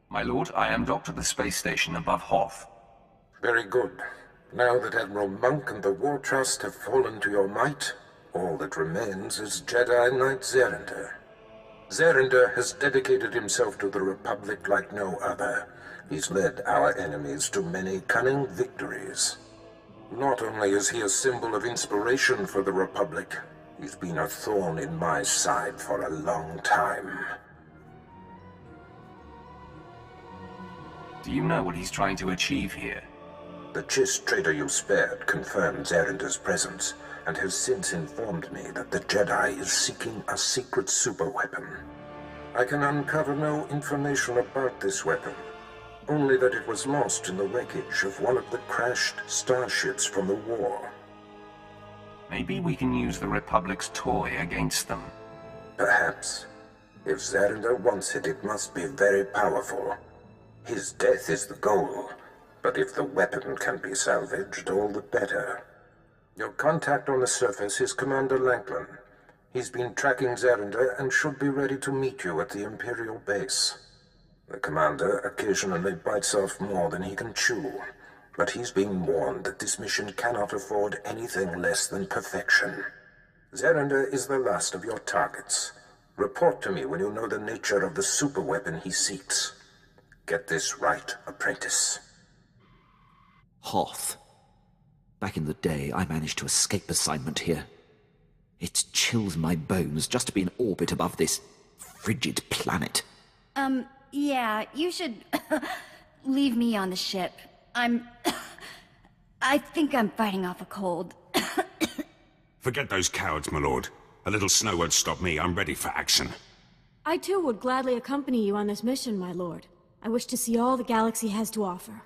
My lord, I am docked at the space station above Hoth. Very good. Now that Admiral Monk and the War Trust have fallen to your might, all that remains is Jedi Knight Zerinder. Zerinder has dedicated himself to the Republic like no other. He's led our enemies to many cunning victories. Not only is he a symbol of inspiration for the Republic, he's been a thorn in my side for a long time. Do you know what he's trying to achieve here? The Chiss trader you spared confirmed Zerinder's presence, and has since informed me that the Jedi is seeking a secret superweapon. I can uncover no information about this weapon, only that it was lost in the wreckage of one of the crashed starships from the war. Maybe we can use the Republic's toy against them. Perhaps. If Zerinder wants it, it must be very powerful. His death is the goal, but if the weapon can be salvaged, all the better. Your contact on the surface is Commander Lanklin. He's been tracking Zerinder and should be ready to meet you at the Imperial base. The commander occasionally bites off more than he can chew, but he's been warned that this mission cannot afford anything less than perfection. Zerinder is the last of your targets. Report to me when you know the nature of the superweapon he seeks. Get this right, apprentice. Hoth. Back in the day, I managed to escape assignment here. It chills my bones just to be in orbit above this frigid planet. Yeah, you should leave me on the ship. I think I'm fighting off a cold. Forget those cowards, my lord. A little snow won't stop me. I'm ready for action. I too would gladly accompany you on this mission, my lord. I wish to see all the galaxy has to offer.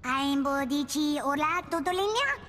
Aimbo dici ora Totolegna?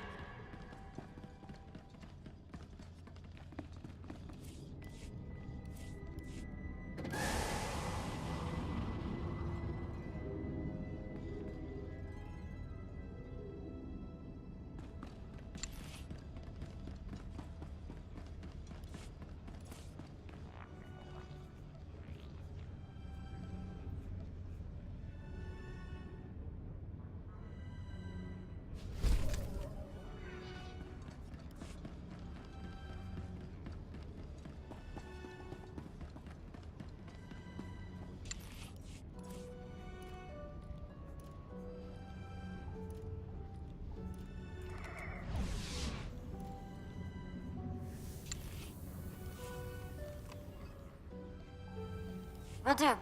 Will do.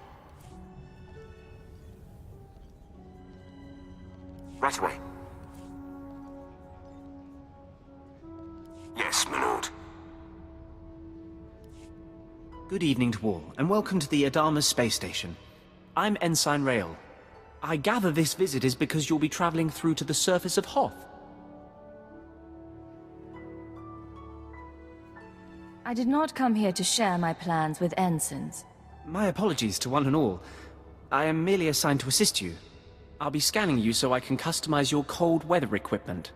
Right away. Yes, my lord. Good evening to all, and welcome to the Adama space station. I'm Ensign Rail. I gather this visit is because you'll be traveling through to the surface of Hoth. I did not come here to share my plans with ensigns. My apologies to one and all. I am merely assigned to assist you. I'll be scanning you so I can customize your cold weather equipment.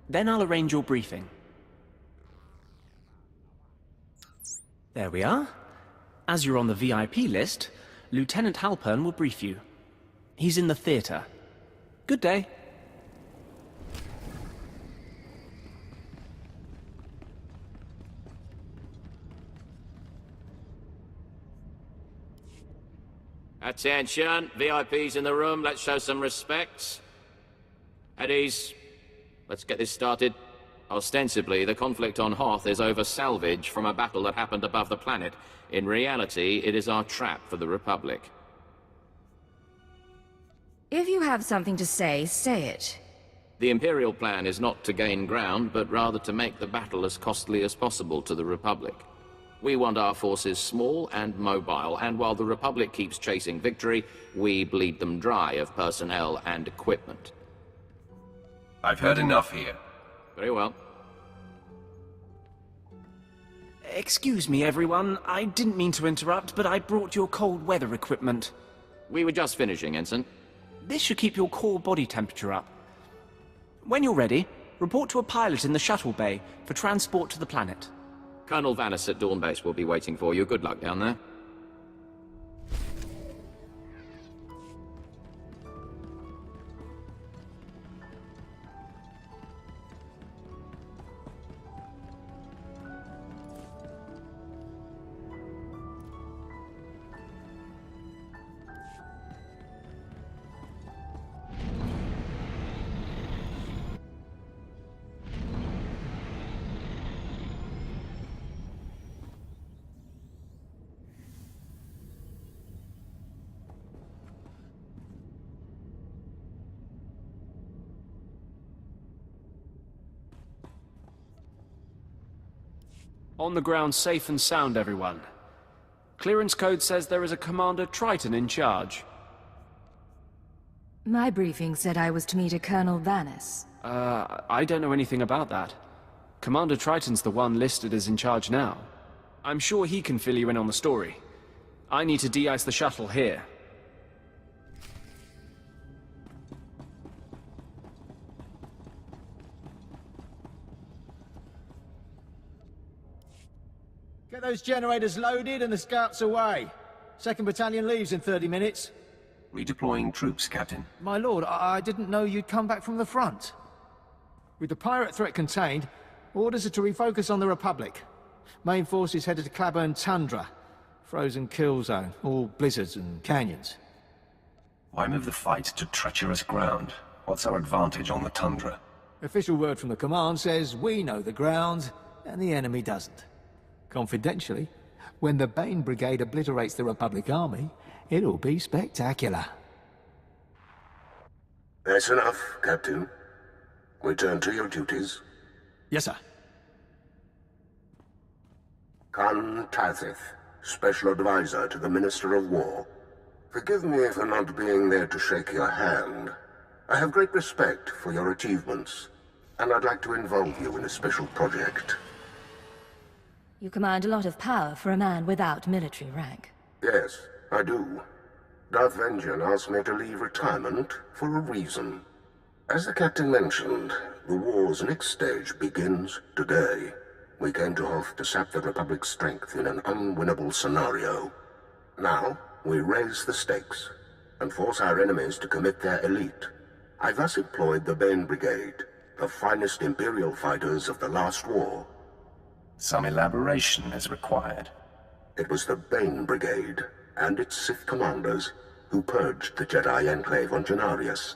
Then I'll arrange your briefing. There we are. As you're on the VIP list, Lieutenant Halpern will brief you. He's in the theater. Good day. Attention, VIPs in the room, let's show some respects. At ease. Let's get this started. Ostensibly, the conflict on Hoth is over salvage from a battle that happened above the planet. In reality, it is our trap for the Republic. If you have something to say, say it. The Imperial plan is not to gain ground, but rather to make the battle as costly as possible to the Republic. We want our forces small and mobile, and while the Republic keeps chasing victory, we bleed them dry of personnel and equipment. I've heard enough here. Very well. Excuse me, everyone. I didn't mean to interrupt, but I brought your cold weather equipment. We were just finishing, Ensign. This should keep your core body temperature up. When you're ready, report to a pilot in the shuttle bay for transport to the planet. Colonel Vanis at Dawn Base will be waiting for you. Good luck down there. On the ground safe and sound, everyone. Clearance code says there is a Commander Triton in charge. My briefing said I was to meet a Colonel Vanis. I don't know anything about that. Commander Triton's the one listed as in charge now. I'm sure he can fill you in on the story. I need to de-ice the shuttle here. Get those generators loaded and the scouts away. 2nd Battalion leaves in 30 minutes. Redeploying troops, Captain. My lord, I didn't know you'd come back from the front. With the pirate threat contained, orders are to refocus on the Republic. Main forces headed to Claburn Tundra. Frozen kill zone, all blizzards and canyons. Why move the fight to treacherous ground? What's our advantage on the tundra? Official word from the command says we know the ground, and the enemy doesn't. Confidentially, when the Bane Brigade obliterates the Republic Army, it'll be spectacular. That's enough, Captain. Return to your duties. Yes, sir. Khan Tathith, Special Advisor to the Minister of War. Forgive me for not being there to shake your hand. I have great respect for your achievements, and I'd like to involve you in a special project. You command a lot of power for a man without military rank. Yes, I do. Darth Vengeance asked me to leave retirement for a reason. As the captain mentioned, the war's next stage begins today. We came to Hoth to sap the Republic's strength in an unwinnable scenario. Now, we raise the stakes, and force our enemies to commit their elite. I thus employed the Bane Brigade, the finest Imperial fighters of the last war. Some elaboration is required. It was the Bane Brigade, and its Sith commanders, who purged the Jedi Enclave on Janarius,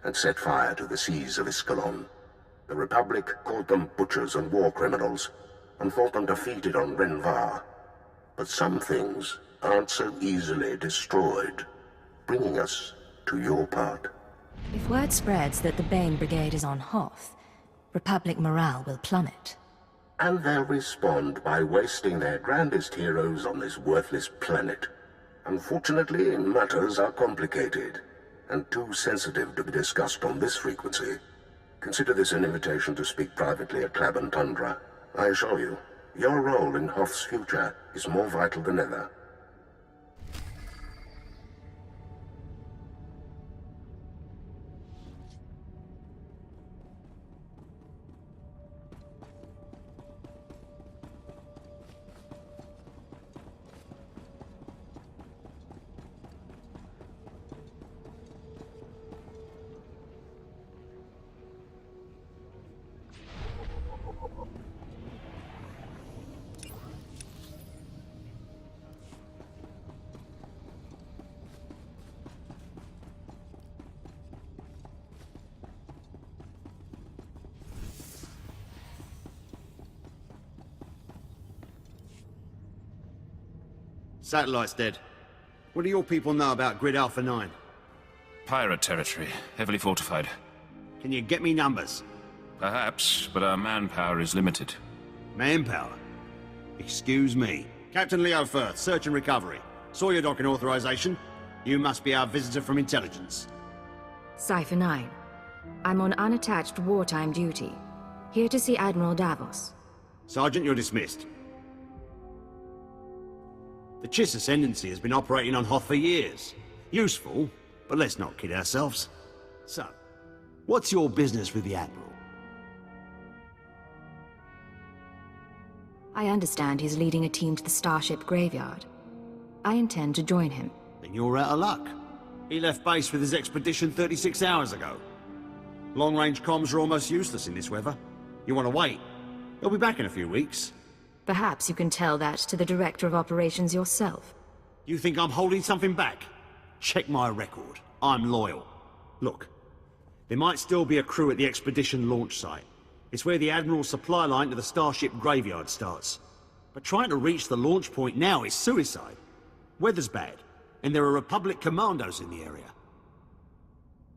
and set fire to the seas of Iskalon. The Republic called them butchers and war criminals, and thought them defeated on Renvar. But some things aren't so easily destroyed, bringing us to your part. If word spreads that the Bane Brigade is on Hoth, Republic morale will plummet. And they'll respond by wasting their grandest heroes on this worthless planet. Unfortunately, matters are complicated, and too sensitive to be discussed on this frequency. Consider this an invitation to speak privately at Clabon Tundra. I assure you, your role in Hoth's future is more vital than ever. Satellite's dead. What do your people know about Grid Alpha 9? Pirate territory, heavily fortified. Can you get me numbers? Perhaps, but our manpower is limited. Manpower? Excuse me. Captain Leo Firth, search and recovery. Saw your docking authorization. You must be our visitor from intelligence. Cypher 9. I'm on unattached wartime duty. Here to see Admiral Davos. Sergeant, you're dismissed. The Chiss Ascendancy has been operating on Hoth for years. Useful, but let's not kid ourselves. So, what's your business with the Admiral? I understand he's leading a team to the Starship graveyard. I intend to join him. Then you're out of luck. He left base with his expedition 36 hours ago. Long-range comms are almost useless in this weather. You want to wait? He'll be back in a few weeks. Perhaps you can tell that to the Director of Operations yourself. You think I'm holding something back? Check my record. I'm loyal. Look, there might still be a crew at the expedition launch site. It's where the Admiral's supply line to the Starship graveyard starts. But trying to reach the launch point now is suicide. Weather's bad, and there are Republic commandos in the area.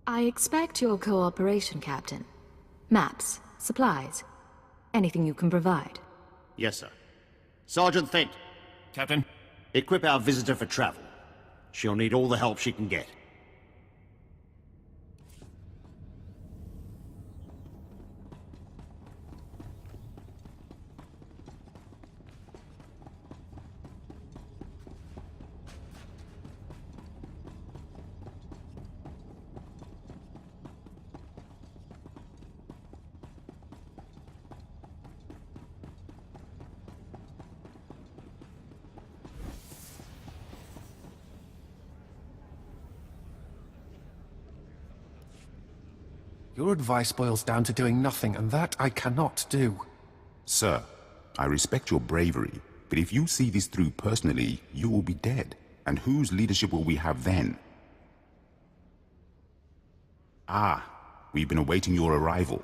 I expect your cooperation, Captain. Maps, supplies, anything you can provide. Yes, sir. Sergeant Thent. Captain? Equip our visitor for travel. She'll need all the help she can get. Your advice boils down to doing nothing, and that I cannot do. Sir, I respect your bravery, but if you see this through personally, you will be dead. And whose leadership will we have then? Ah, we've been awaiting your arrival.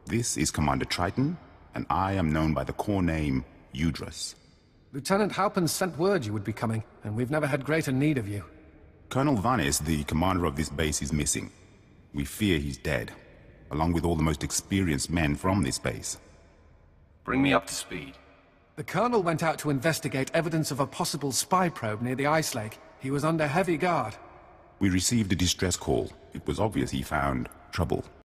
This is Commander Triton, and I am known by the corps name Udrus. Lieutenant Halpin sent word you would be coming, and we've never had greater need of you. Colonel Vanis, the commander of this base, is missing. We fear he's dead, along with all the most experienced men from this base. Bring me up to speed. The Colonel went out to investigate evidence of a possible spy probe near the ice lake. He was under heavy guard. We received a distress call. It was obvious he found trouble.